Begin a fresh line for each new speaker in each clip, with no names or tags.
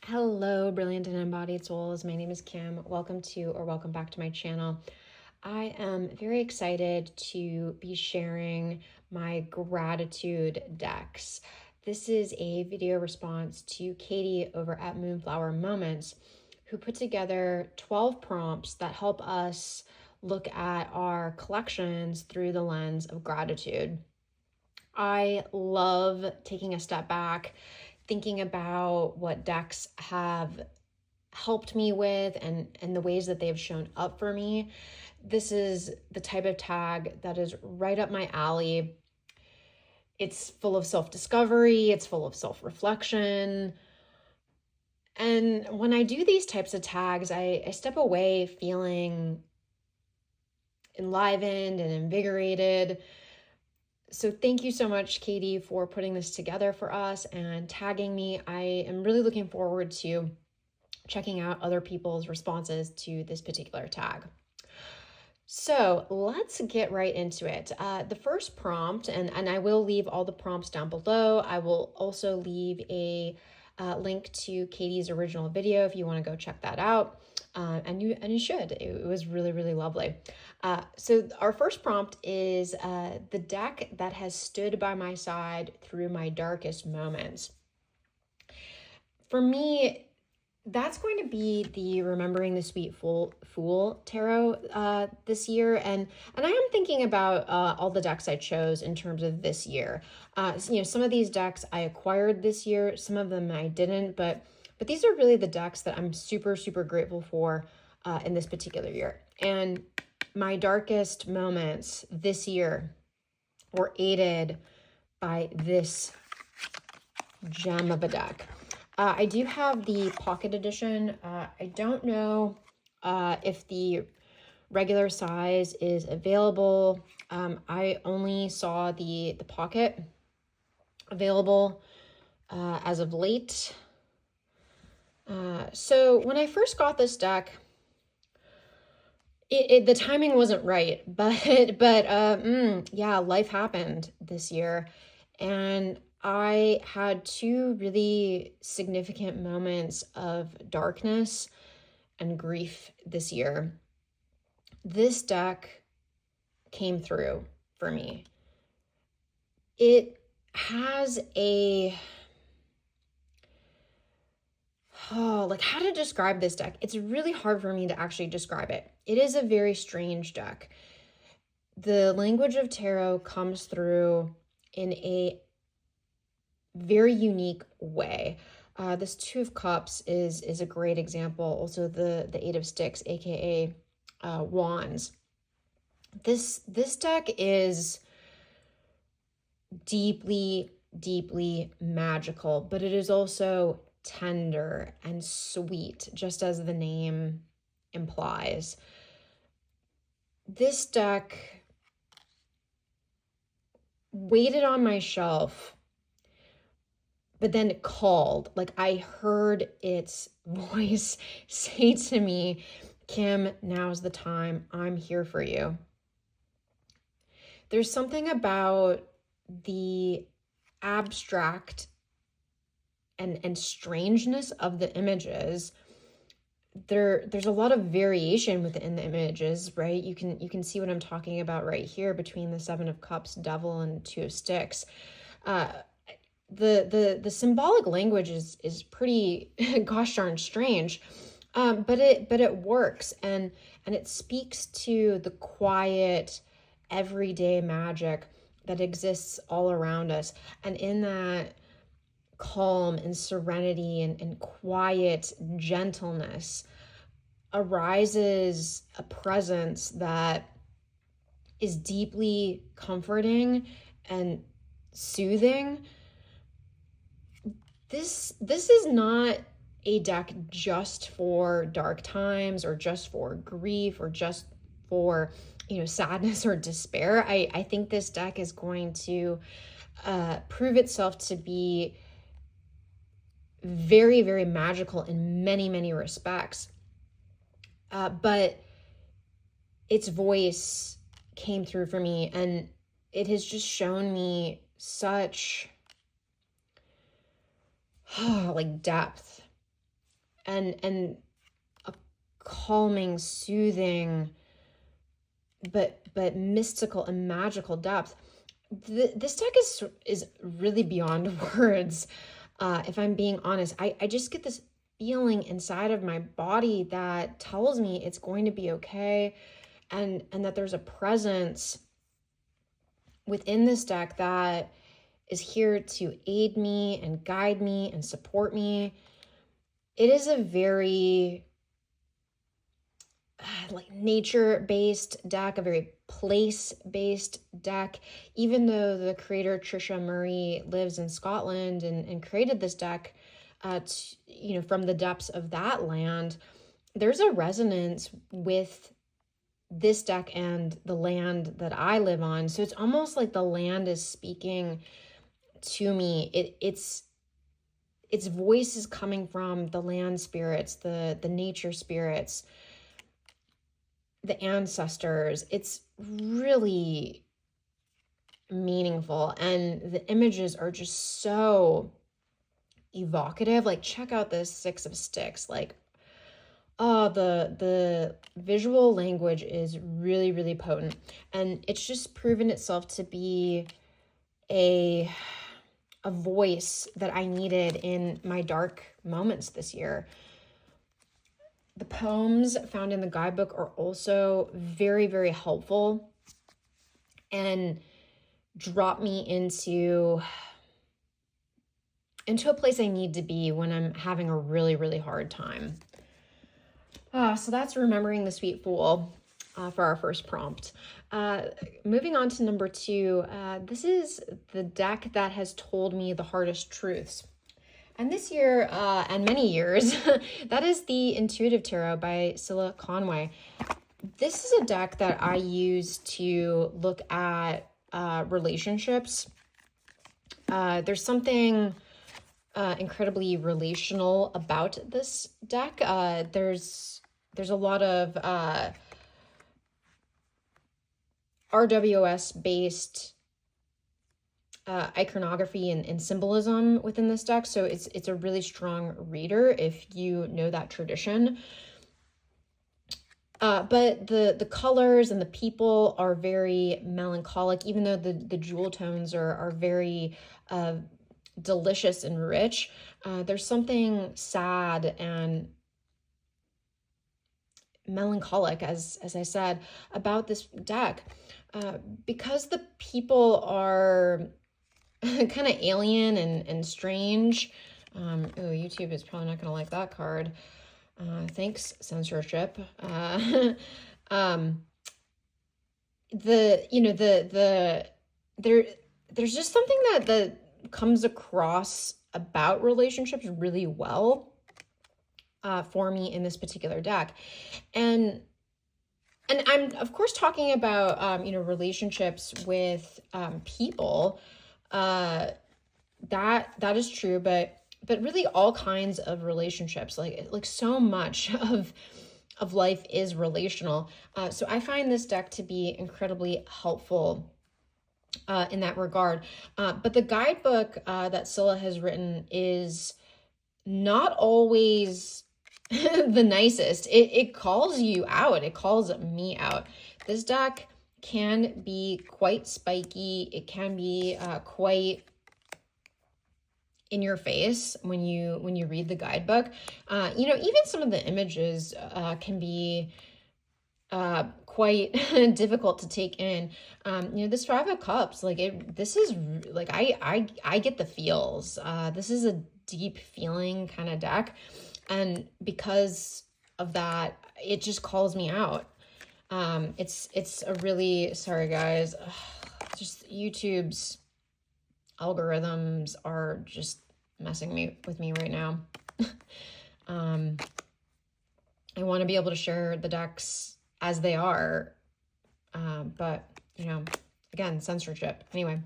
Hello, brilliant and embodied souls. My name is Kim. Welcome back to my channel. I am very excited to be sharing my gratitude decks. This is a video response to Katy over at Moonflower Moments, who put together 12 prompts that help us look at our collections through the lens of gratitude. I love taking a step back, thinking about what decks have helped me with and the ways that they've shown up for me. This is the type of tag that is right up my alley. It's full of self-discovery, it's full of self-reflection. And when I do these types of tags, I step away feeling enlivened and invigorated. So thank you so much, Katy, for putting this together for us and tagging me. I am really looking forward to checking out other people's responses to this particular tag. So let's get right into it. The first prompt, and I will leave all the prompts down below. I will also leave a link to Katy's original video if you want to go check that out. And you should. It was really, really lovely. So our first prompt is the deck that has stood by my side through my darkest moments. For me, that's going to be the Remembering the Sweet Fool tarot this year, and I am thinking about all the decks I chose in terms of this year. Some of these decks I acquired this year, some of them I didn't, but these are really the decks that I'm super, super grateful for in this particular year. And my darkest moments this year were aided by this gem of a deck. I do have the pocket edition. I don't know if the regular size is available. I only saw the pocket available as of late. So when I first got this deck, the timing wasn't right, but yeah, life happened this year, and I had two really significant moments of darkness and grief this year. This deck came through for me. It has how to describe this deck? It's really hard for me to actually describe it. It is a very strange deck. The language of tarot comes through in a very unique way. This Two of Cups is a great example. Also the Eight of Sticks, aka Wands. This deck is deeply, deeply magical, but it is also tender and sweet, just as the name implies. This deck waited on my shelf, but then it called. Like, I heard its voice say to me, Kim, now's the time. I'm here for you. There's something about the abstract and strangeness of the images. There's a lot of variation within the images, right? You can see what I'm talking about right here between the Seven of Cups, Devil, and Two of Sticks. The symbolic language is pretty gosh darn strange, but it works, and it speaks to the quiet, everyday magic that exists all around us. And in that calm and serenity and quiet gentleness arises a presence that is deeply comforting and soothing. This is not a deck just for dark times or just for grief or just for sadness or despair. I think this deck is going to prove itself to be very, very magical in many, many respects. But its voice came through for me, and it has just shown me such like depth and a calming, soothing, but mystical and magical depth. This deck is really beyond words. If I'm being honest, I just get this feeling inside of my body that tells me it's going to be okay, and that there's a presence within this deck that is here to aid me and guide me and support me. It is a very like nature-based deck, a very place-based deck. Even though the creator Trisha Murray lives in Scotland and created this deck, from the depths of that land, there's a resonance with this deck and the land that I live on. So it's almost like the land is speaking to me. Its voice is coming from the land spirits, the nature spirits, the ancestors. It's really meaningful, and the images are just so evocative. Like, check out this Six of Sticks. Like, oh, the visual language is really, really potent, and it's just proven itself to be a voice that I needed in my dark moments this year. The poems found in the guidebook are also very, very helpful and drop me into a place I need to be when I'm having a really, really hard time. So that's Remembering the Sweet Fool for our first prompt. Moving on to number 2, this is the deck that has told me the hardest truths. And this year, and many years, that is the Intuitive Tarot by Scylla Conway. This is a deck that I use to look at relationships. There's something incredibly relational about this deck. There's a lot of RWS-based iconography and symbolism within this deck, so it's a really strong reader if you know that tradition. But the colors and the people are very melancholic, even though the jewel tones are very delicious and rich. There's something sad and melancholic, as I said, about this deck, because the people are kind of alien and strange. YouTube is probably not going to like that card. Thanks, censorship. There's just something that comes across about relationships really well for me in this particular deck. And I'm of course talking about relationships with people. That is true, but really all kinds of relationships, like so much of life is relational. So I find this deck to be incredibly helpful in that regard. But the guidebook that Scylla has written is not always the nicest. It calls you out. It calls me out. This deck can be quite spiky. It can be quite in your face when you read the guidebook. Even some of the images can be quite difficult to take in. This Five of Cups, this is like I get the feels. This is a deep feeling kind of deck, and because of that, it just calls me out. It's a really, sorry guys, just YouTube's algorithms are just messing with me right now. I want to be able to share the decks as they are, but again, censorship. Anyway,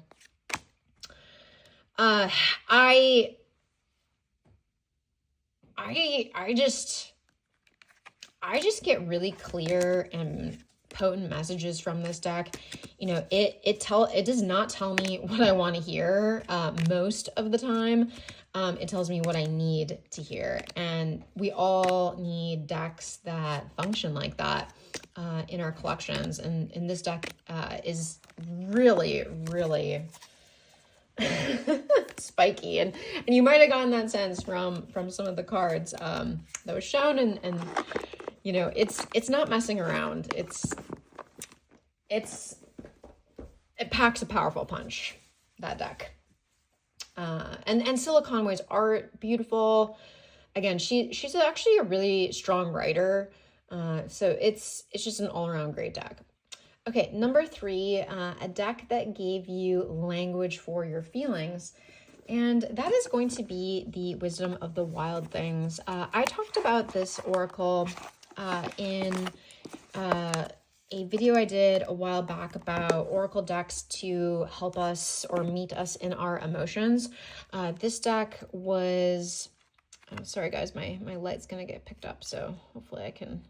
I just get really clear and potent messages from this deck. You know, it does not tell me what I want to hear most of the time. It tells me what I need to hear, and we all need decks that function like that in our collections. And this deck is really, really spiky, and you might have gotten that sense from some of the cards that was shown, and you know, it's not messing around. It packs a powerful punch, that deck. And Scylla Conway's art, beautiful. Again, she's actually a really strong writer. So it's just an all-around great deck. Okay, number 3, a deck that gave you language for your feelings. And that is going to be the Wisdom of the Wild Things. I talked about this oracle in a video I did a while back about oracle decks to help us or meet us in our emotions. This deck was, sorry guys, my light's gonna get picked up, so hopefully I can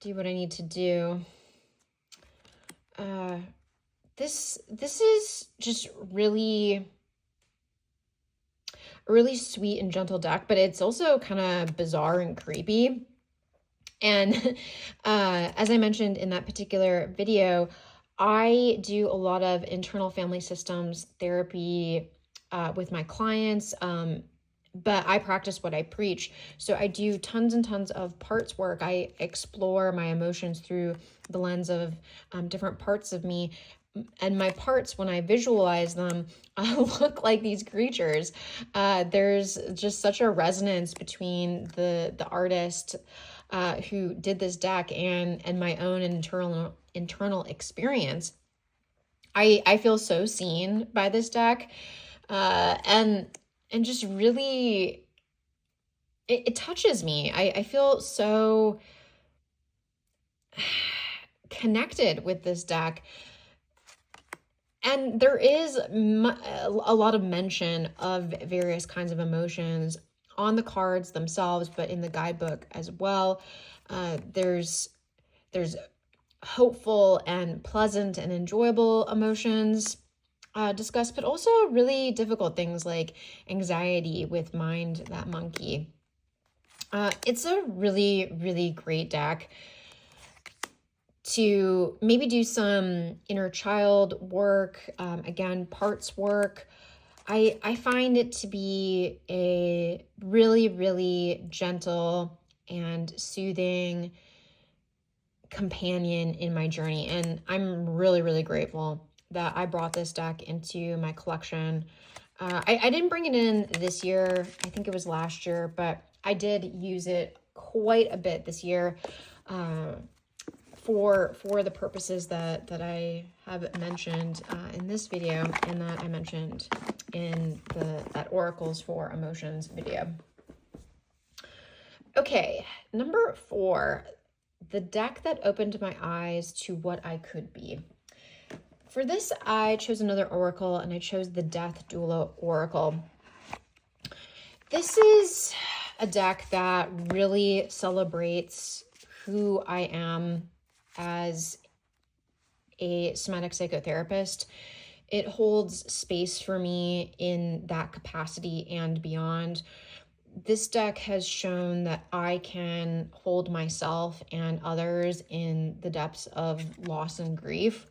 do what I need to do. This is just really a really sweet and gentle deck, but it's also kind of bizarre and creepy. And as I mentioned in that particular video, I do a lot of internal family systems therapy with my clients, but I practice what I preach. So I do tons and tons of parts work. I explore my emotions through the lens of different parts of me. And my parts, when I visualize them, look like these creatures. There's just such a resonance between the artist who did this deck and my own internal experience. I feel so seen by this deck, and just really it touches me. I feel so connected with this deck. And there is a lot of mention of various kinds of emotions on the cards themselves, but in the guidebook as well. There's hopeful and pleasant and enjoyable emotions discussed, but also really difficult things like anxiety with Mind That Monkey. It's a really, really great deck to maybe do some inner child work, again, parts work. I find it to be a really, really gentle and soothing companion in my journey. And I'm really, really grateful that I brought this deck into my collection. I didn't bring it in this year. I think it was last year, but I did use it quite a bit this year for the purposes that I have mentioned in this video and that I mentioned in that Oracles for Emotions video. Okay, number 4, the deck that opened my eyes to what I could be. For this, I chose another oracle, and I chose the Death Doula Oracle. This is a deck that really celebrates who I am as a somatic psychotherapist. It holds space for me in that capacity and beyond. This deck has shown that I can hold myself and others in the depths of loss and grief.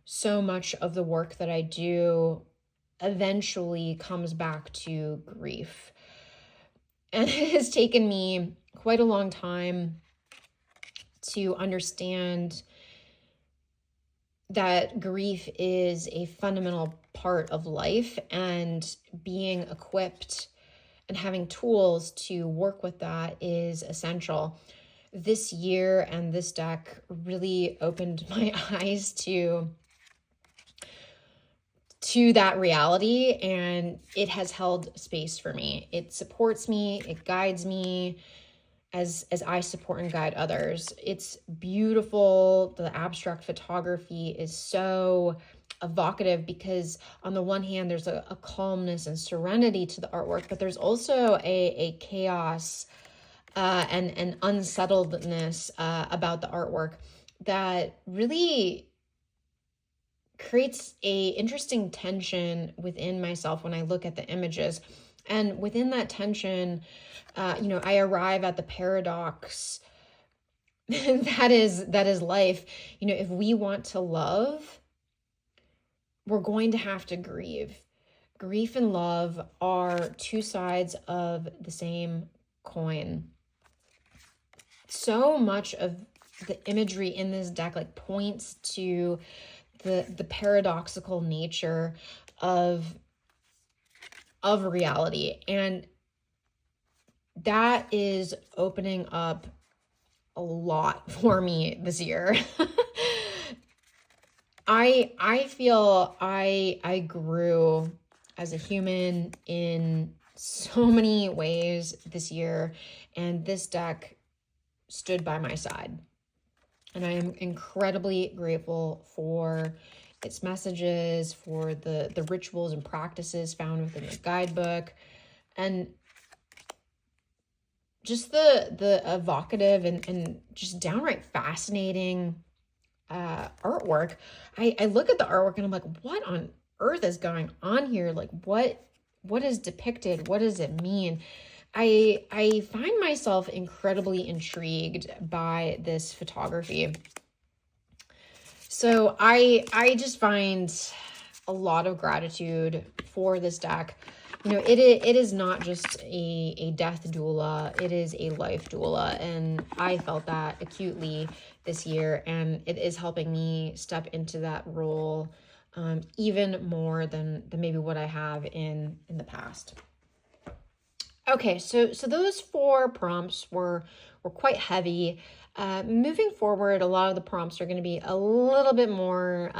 So much of the work that I do eventually comes back to grief. And it has taken me quite a long time to understand that grief is a fundamental part of life, and being equipped and having tools to work with that is essential. This year and this deck really opened my eyes to that reality, and it has held space for me. It supports me, it guides me as I support and guide others. It's beautiful. The abstract photography is so evocative because on the one hand, there's a calmness and serenity to the artwork, but there's also a chaos and an unsettledness about the artwork. that really creates a interesting tension within myself when I look at the images. And within that tension, I arrive at the paradox that is life. If we want to love, we're going to have to grieve. Grief and love are two sides of the same coin. So much of the imagery in this deck points to the paradoxical nature of reality, and that is opening up a lot for me this year. I feel I grew as a human in so many ways this year, and this deck stood by my side. And I am incredibly grateful for its messages, for the rituals and practices found within the guidebook, and just the evocative and just downright fascinating artwork. I look at the artwork and I'm like, what on earth is going on here? What is depicted? What does it mean? I find myself incredibly intrigued by this photography. So I just find a lot of gratitude for this deck. It is not just a death doula, it is a life doula. And I felt that acutely this year, and it is helping me step into that role even more than maybe what I have in the past. Okay, so those 4 prompts were quite heavy. Moving forward, a lot of the prompts are going to be a little bit more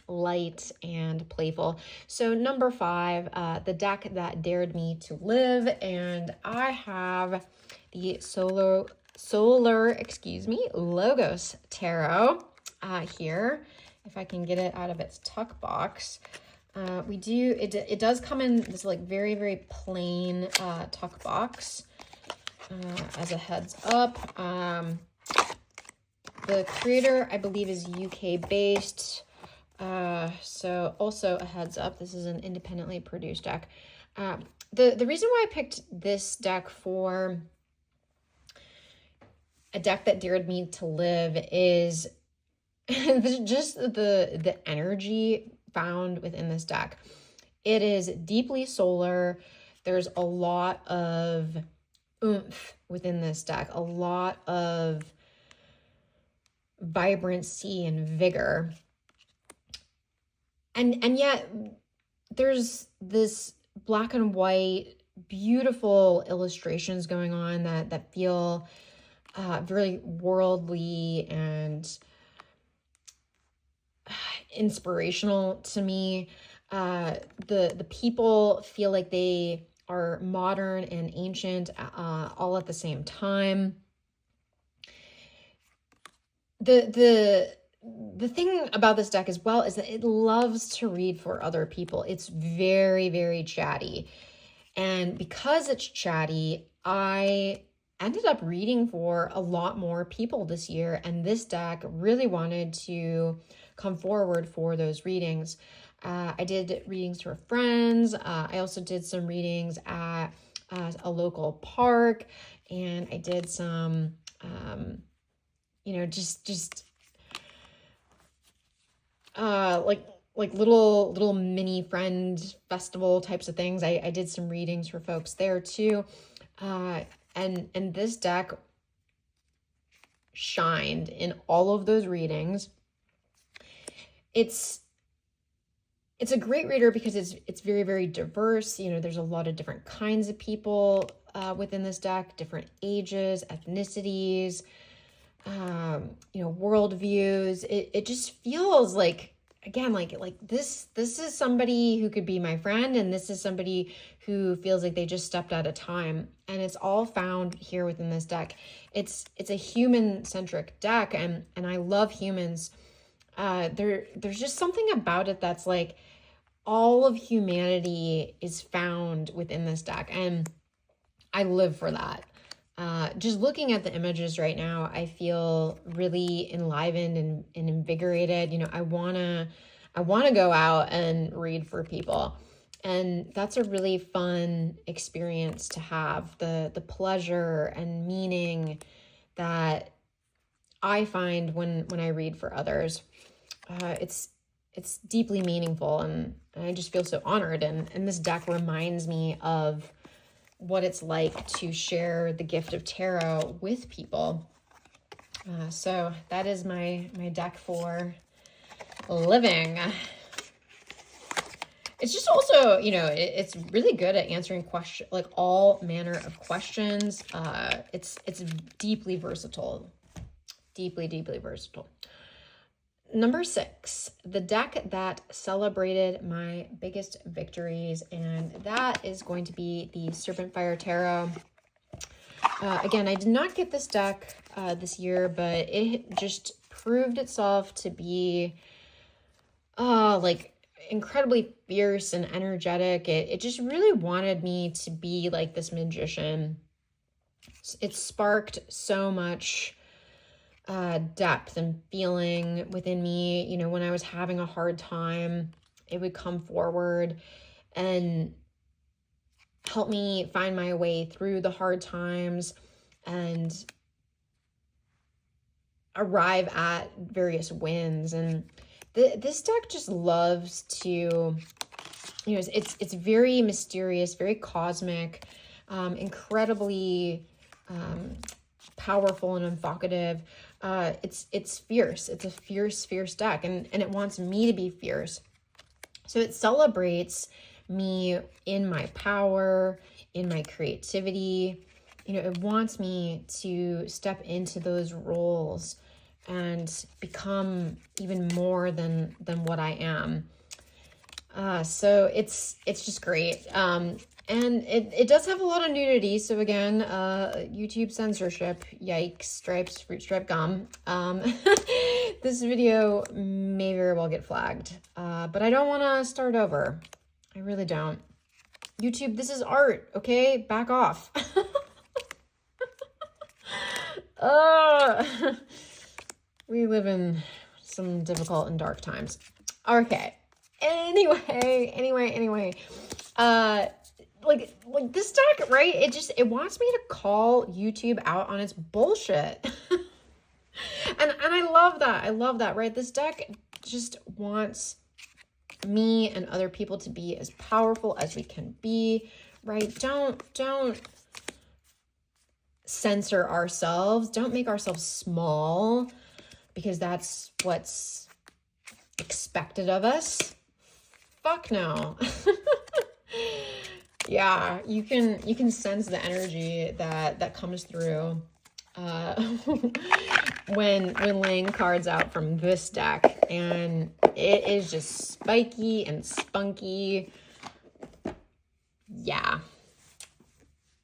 light and playful. So number 5, the deck that dared me to live, and I have the Logos Tarot here. If I can get it out of its tuck box. It does come in this very, very plain tuck box as a heads up. The creator, I believe, is UK based. So also a heads up, this is an independently produced deck. The reason why I picked this deck for a deck that dared me to live is just the energy found within this deck. It is deeply solar. There's a lot of oomph within this deck, a lot of vibrancy and vigor. And yet there's this black and white, beautiful illustrations going on that feel very worldly and inspirational to me. The people feel like they are modern and ancient all at the same time. The thing about this deck as well is that it loves to read for other people. It's very, very chatty. And because it's chatty, I ended up reading for a lot more people this year. And this deck really wanted to come forward for those readings. I did readings for friends. I also did some readings at a local park. And I did some, just like little mini friend festival types of things. I did some readings for folks there too. And this deck shined in all of those readings. It's a great reader because it's very, very diverse. There's a lot of different kinds of people within this deck, different ages, ethnicities, worldviews. It just feels like, again, like this is somebody who could be my friend, and this is somebody who feels like they just stepped out of time. And it's all found here within this deck. It's a human-centric deck, and I love humans. There's just something about it that's like all of humanity is found within this deck, and I live for that. Just looking at the images right now, I feel really enlivened and invigorated. I wanna go out and read for people. And that's a really fun experience to have, the pleasure and meaning that I find when I read for others. It's deeply meaningful, and I just feel so honored. And this deck reminds me of what it's like to share the gift of tarot with people. So that is my deck for living. It's just also, it's really good at answering like all manner of questions. It's deeply versatile, deeply versatile. Number 6, the deck that celebrated my biggest victories, and that is going to be the Serpent Fire Tarot. Again, I did not get this deck this year, but it just proved itself to be like incredibly fierce and energetic. It just really wanted me to be like this magician. It sparked so much depth and feeling within me. When I was having a hard time, it would come forward and help me find my way through the hard times and arrive at various wins. And this deck just loves to, it's very mysterious, very cosmic, incredibly powerful and evocative. It's fierce. It's a fierce deck, and it wants me to be fierce. So it celebrates me in my power, in my creativity. It wants me to step into those roles and become even more than what I am. So it's just great. And it does have a lot of nudity. So again, YouTube censorship, yikes, stripes, fruit stripe gum. This video may very well get flagged, but I don't want to start over. I really don't. YouTube, this is art, okay? Back off. We live in some difficult and dark times. Okay. Anyway. Like this deck, right? It wants me to call YouTube out on its bullshit. and I love that, right? This deck just wants me and other people to be as powerful as we can be, right? Don't censor ourselves. Don't make ourselves small because that's what's expected of us. Fuck no. Yeah, you can sense the energy that comes through when laying cards out from this deck, and it is just spiky and spunky. Yeah.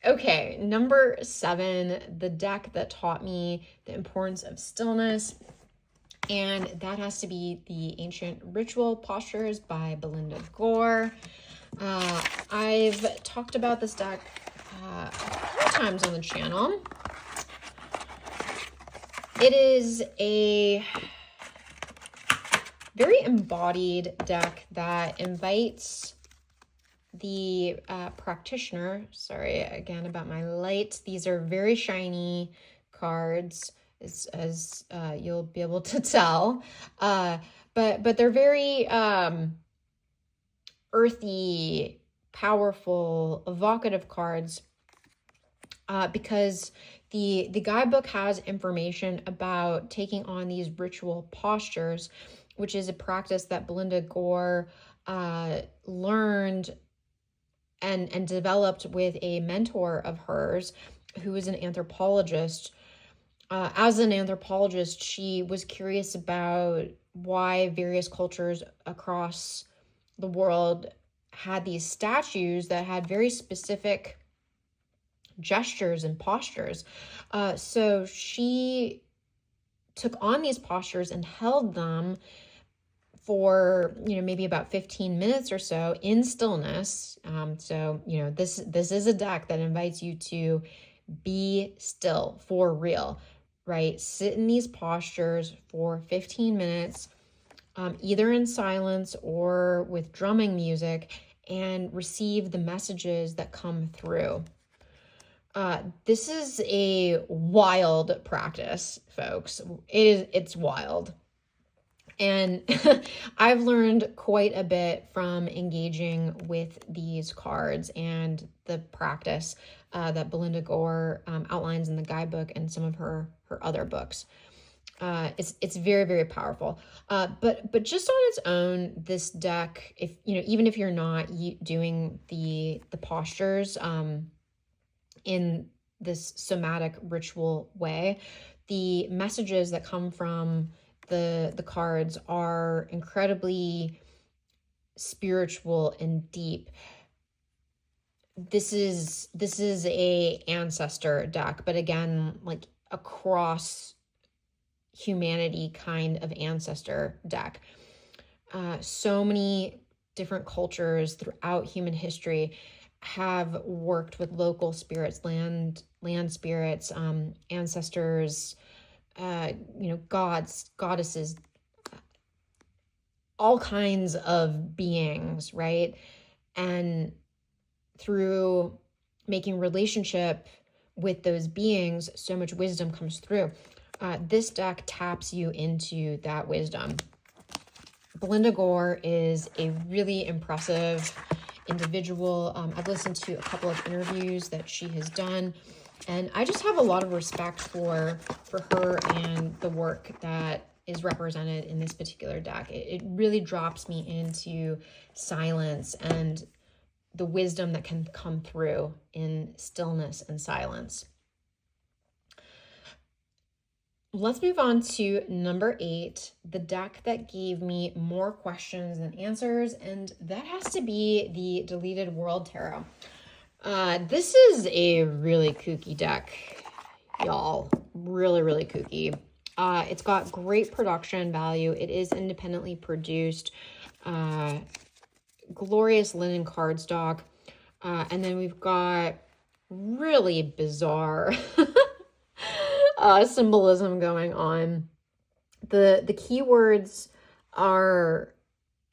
Okay, number 7, the deck that taught me the importance of stillness, and that has to be the Ancient Ritual Postures by Belinda Gore. I've talked about this deck a few times on the channel. It is a very embodied deck that invites the practitioner. Sorry again about my light. These are very shiny cards, as you'll be able to tell. But they're very earthy, powerful, evocative cards, because the guidebook has information about taking on these ritual postures, which is a practice that Belinda Gore learned and developed with a mentor of hers who is an anthropologist. As an anthropologist, she was curious about why various cultures across the world had these statues that had very specific gestures and postures. So she took on these postures and held them for, maybe about 15 minutes or so in stillness. So, this is a deck that invites you to be still for real, right? Sit in these postures for 15 minutes, either in silence or with drumming music, and receive the messages that come through. This is a wild practice, folks. It's wild. And I've learned quite a bit from engaging with these cards and the practice that Belinda Gore outlines in the guidebook and some of her other books. It's very, very powerful. But just on its own, this deck, if even if you're not doing the postures in this somatic ritual way, the messages that come from the cards are incredibly spiritual and deep. This is a ancestor deck, but again, like across humanity kind of ancestor deck. So many different cultures throughout human history have worked with local spirits, land spirits, ancestors, gods, goddesses, all kinds of beings, right? And through making relationship with those beings, so much wisdom comes through. This deck taps you into that wisdom. Belinda Gore is a really impressive individual. I've listened to a couple of interviews that she has done, and I just have a lot of respect for her and the work that is represented in this particular deck. It really drops me into silence and the wisdom that can come through in stillness and silence. Let's move on to number 8, the deck that gave me more questions than answers, and that has to be the Deleted World Tarot. This is a really kooky deck, y'all. Really, really kooky. It's got great production value. It is independently produced. Glorious linen cardstock. And then we've got really bizarre symbolism going on. The keywords are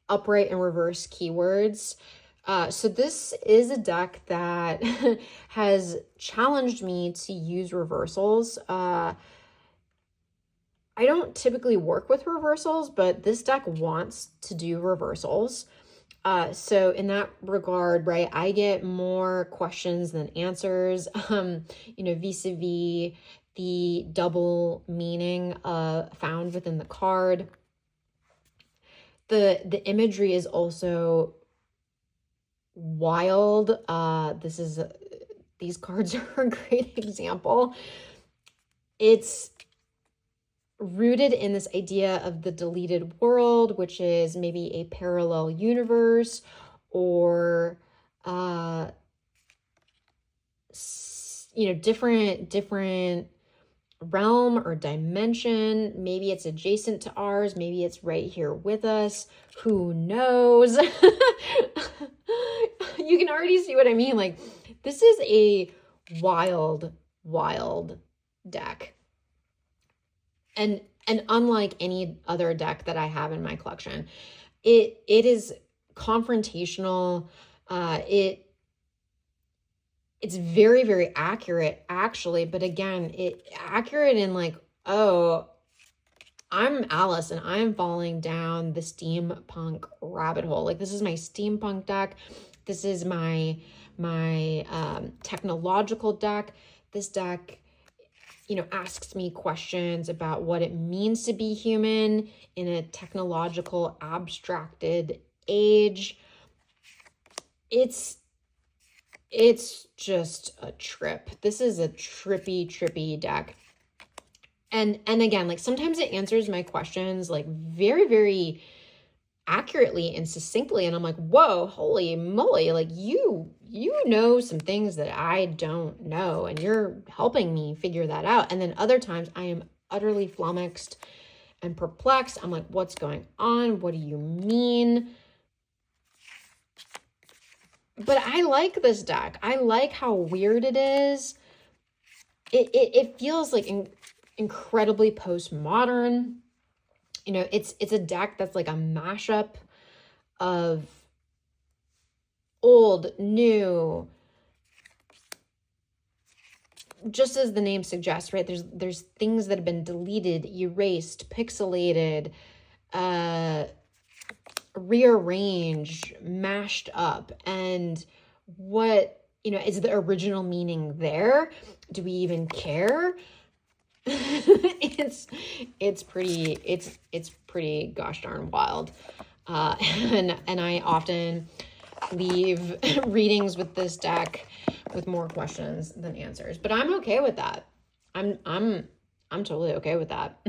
upright and reverse keywords. So this is a deck that has challenged me to use reversals. I don't typically work with reversals, but this deck wants to do reversals. So in that regard, right, I get more questions than answers, vis-a-vis the double meaning found within the card. The imagery is also wild. These cards are a great example. It's rooted in this idea of the deleted world, which is maybe a parallel universe or different realm or dimension. Maybe it's adjacent to ours, maybe it's right here with us, who knows. You can already see what I mean. Like, this is a wild deck, and unlike any other deck that I have in my collection, it is confrontational. It's very, very accurate, actually. But again, accurate in like, oh, I'm Alice and I'm falling down the steampunk rabbit hole. Like, this is my steampunk deck. This is my technological deck. This deck, asks me questions about what it means to be human in a technological, abstracted age. It's just a trip. This is a trippy deck. And again, like, sometimes it answers my questions like very, very accurately and succinctly. And I'm like, whoa, holy moly. Like, you know some things that I don't know, and you're helping me figure that out. And then other times I am utterly flummoxed and perplexed. I'm like, what's going on? What do you mean? But I like this deck. I like how weird it is. it feels like incredibly postmodern. You know, it's a deck that's like a mashup of old, new, just as the name suggests, right? There's things that have been deleted, erased, pixelated, rearranged, mashed up. And what, you know, is the original meaning there? Do we even care? It's pretty gosh darn wild. And I often leave readings with this deck with more questions than answers, but I'm okay with that. I'm totally okay with that.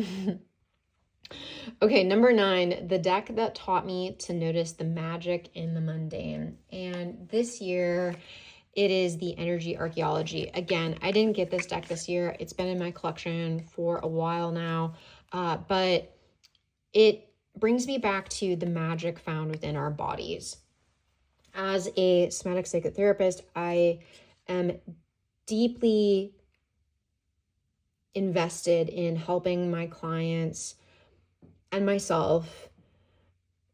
Okay, number 9, the deck that taught me to notice the magic in the mundane. And this year it is the energy archaeology. Again, I didn't get this deck this year. It's been in my collection for a while now, but it brings me back to the magic found within our bodies. As a somatic psychotherapist, I am deeply invested in helping my clients and myself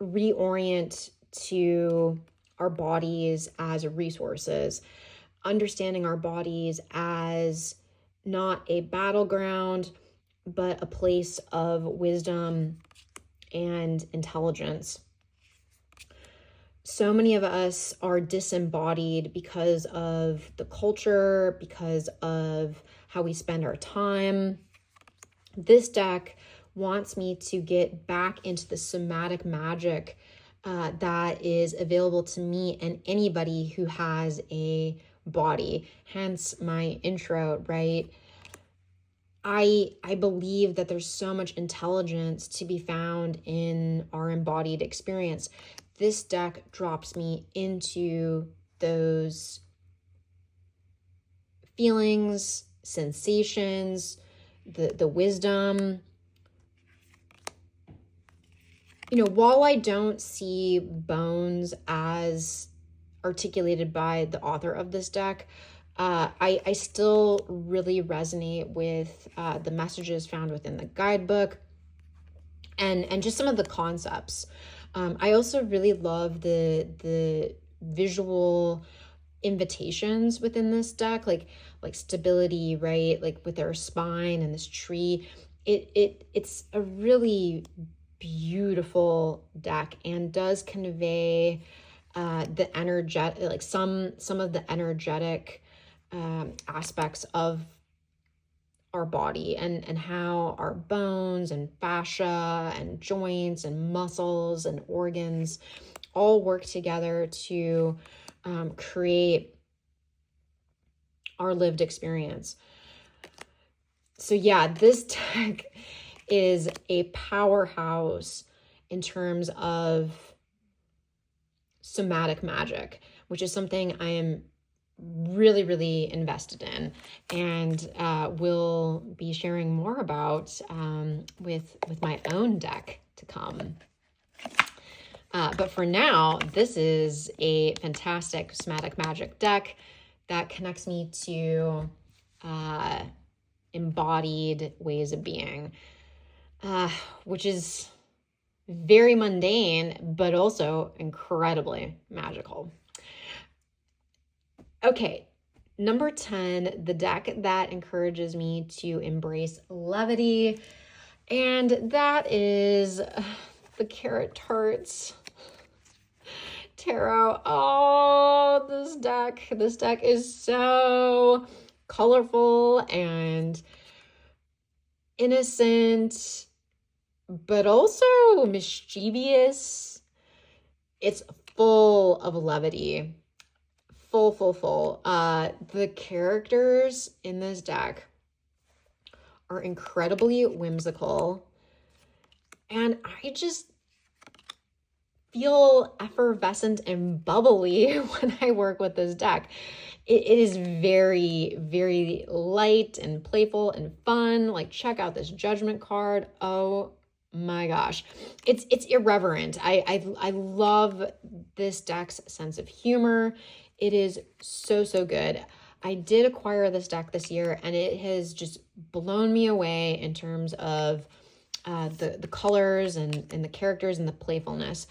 reorient to our bodies as resources, understanding our bodies as not a battleground, but a place of wisdom and intelligence. So many of us are disembodied because of the culture, because of how we spend our time. This deck wants me to get back into the somatic magic that is available to me and anybody who has a body. Hence my intro, right? I believe that there's so much intelligence to be found in our embodied experience. This deck drops me into those feelings, sensations, the wisdom. You know, while I don't see bones as articulated by the author of this deck, I still really resonate with the messages found within the guidebook and just some of the concepts. I also really love the visual invitations within this deck, like stability, right? Like with their spine and this tree. It's a really beautiful deck and does convey the energetic, like some of the energetic aspects of our body and how our bones and fascia and joints and muscles and organs all work together to create our lived experience. So yeah, this deck is a powerhouse in terms of somatic magic, which is something I am really, really invested in and will be sharing more about with my own deck to come. But for now, this is a fantastic somatic magic deck that connects me to embodied ways of being, which is very mundane, but also incredibly magical. Okay, number 10, the deck that encourages me to embrace levity, and that is the Carrot Tarts Tarot. Oh, this deck is so colorful and innocent, but also mischievous. It's full of levity. Full. The characters in this deck are incredibly whimsical, and I just feel effervescent and bubbly when I work with this deck. It is very, very light and playful and fun. Like, check out this Judgment card. Oh my gosh. It's irreverent. I love this deck's sense of humor. It is so good. I did acquire this deck this year, and it has just blown me away in terms of the colors and the characters and the playfulness.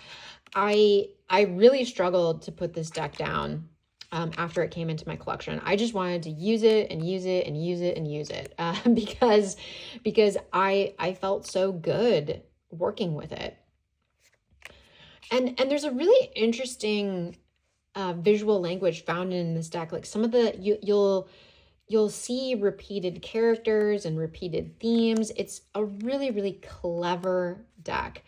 I really struggled to put this deck down after it came into my collection. I just wanted to use it and use it and use it and use it because I felt so good working with it. And there's a really interesting visual language found in this deck. Like some of the you'll see repeated characters and repeated themes. It's a really, really clever deck.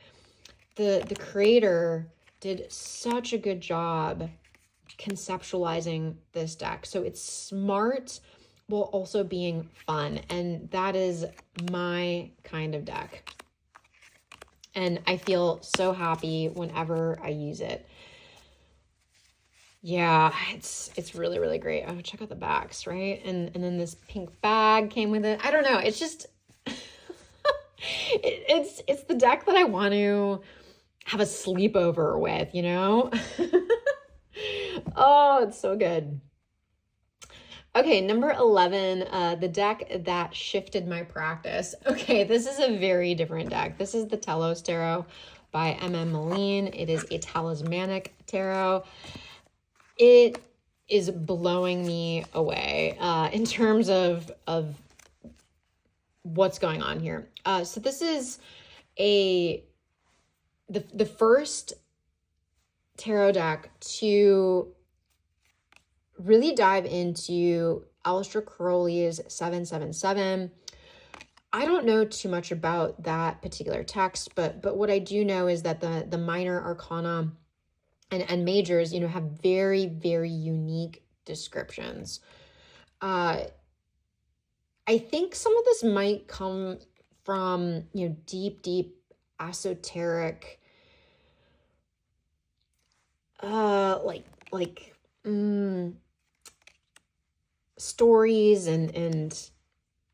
The creator did such a good job conceptualizing this deck. So it's smart while also being fun. And that is my kind of deck. And I feel so happy whenever I use it. Yeah, it's really, really great. Oh, check out the backs, right? And then this pink bag came with it. I don't know. It's just it's the deck that I want to have a sleepover with, you know? Oh, it's so good. Okay, number 11, the deck that shifted my practice. Okay, this is a very different deck. This is the Telos Tarot by M.M. Moline. It is a talismanic tarot. It is blowing me away in terms of what's going on here. So this is the first tarot deck to really dive into Aleister Crowley's 777. I don't know too much about that particular text, but what I do know is that the minor arcana and majors, you know, have very, very unique descriptions. I think some of this might come from, you know, deep esoteric stories and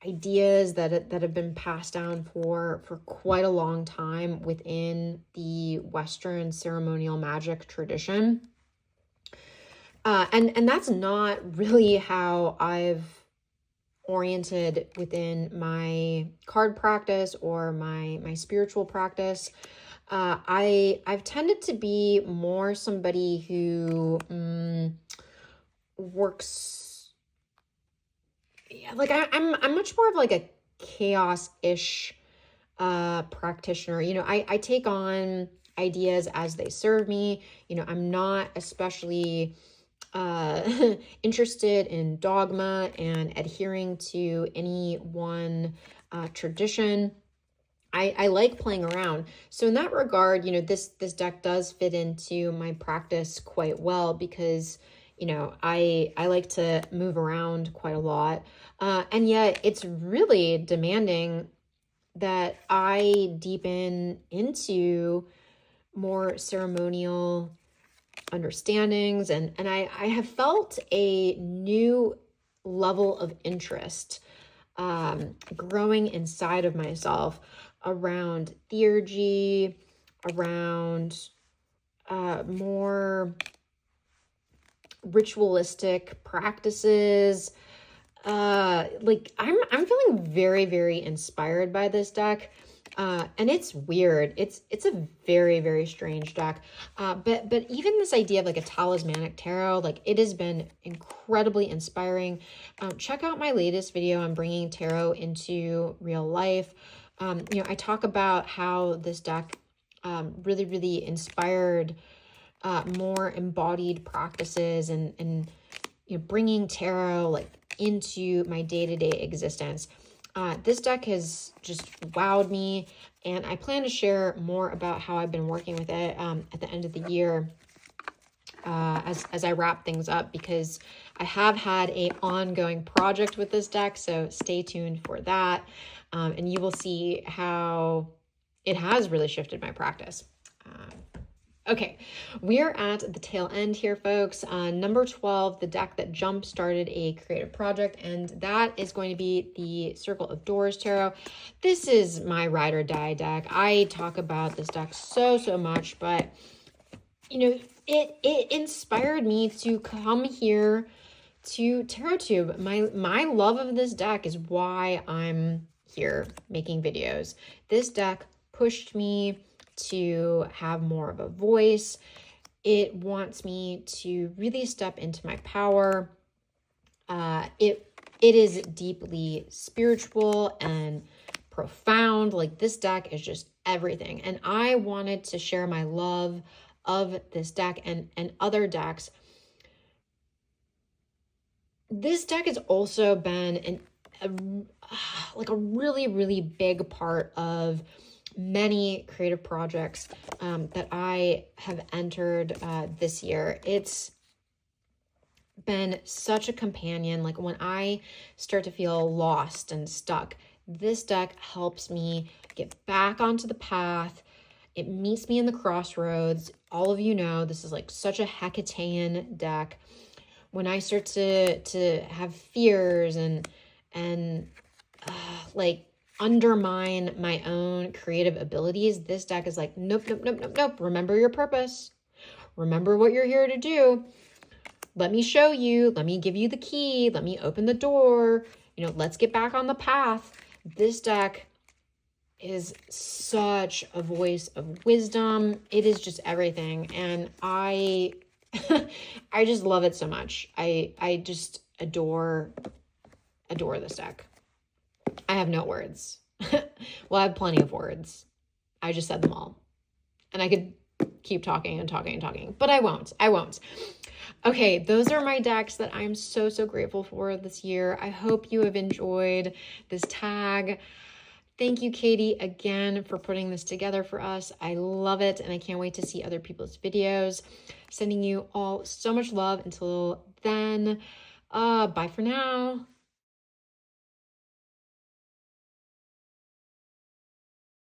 ideas that have been passed down for quite a long time within the Western ceremonial magic tradition. And that's not really how I've oriented within my card practice or my spiritual practice. I've tended to be more somebody who works. Yeah, like I'm much more of like a chaos-ish practitioner. You know, I take on ideas as they serve me. You know, I'm not especially interested in dogma and adhering to any one tradition. I like playing around. So in that regard, you know, this deck does fit into my practice quite well because, you know, I like to move around quite a lot. And yet it's really demanding that I deepen into more ceremonial understandings. And I have felt a new level of interest growing inside of myself around theurgy, around more ritualistic practices. Like I'm feeling very, very inspired by this deck. And it's weird. It's a very, very strange deck. But even this idea of like a talismanic tarot, like it has been incredibly inspiring. Check out my latest video on bringing tarot into real life. You know, I talk about how this deck really, really inspired more embodied practices and you know, bringing tarot like into my day-to-day existence. This deck has just wowed me, and I plan to share more about how I've been working with it at the end of the year as I wrap things up, because I have had an ongoing project with this deck, so stay tuned for that, and you will see how it has really shifted my practice. Okay, we're at the tail end here, folks. Number 12, the deck that jump-started a creative project, and that is going to be the Circle of Doors Tarot. This is my ride or die deck. I talk about this deck so much, but, you know, it inspired me to come here to Tarot Tube. My love of this deck is why I'm here making videos. This deck pushed me to have more of a voice. It wants me to really step into my power. It is deeply spiritual and profound. Like, this deck is just everything. And I wanted to share my love of this deck and other decks. This deck has also been a really, really big part of many creative projects that I have entered this year. It's been such a companion. Like, when I start to feel lost and stuck, this deck helps me get back onto the path. It meets me in the crossroads. All of you know this is like such a Hecatean deck. When I start to have fears and like undermine my own creative abilities, this deck is like, nope, nope, nope, nope, nope. Remember your purpose. Remember what you're here to do. Let me show you. Let me give you the key. Let me open the door. You know, let's get back on the path. This deck is such a voice of wisdom. It is just everything. And I just love it so much. I just adore this deck. I have no words. Well, I have plenty of words. I just said them all. And I could keep talking and talking and talking, but I won't. Okay, those are my decks that I'm so, so grateful for this year. I hope you have enjoyed this tag. Thank you, Katy, again for putting this together for us. I love it, and I can't wait to see other people's videos. Sending you all so much love. Until then, bye for now.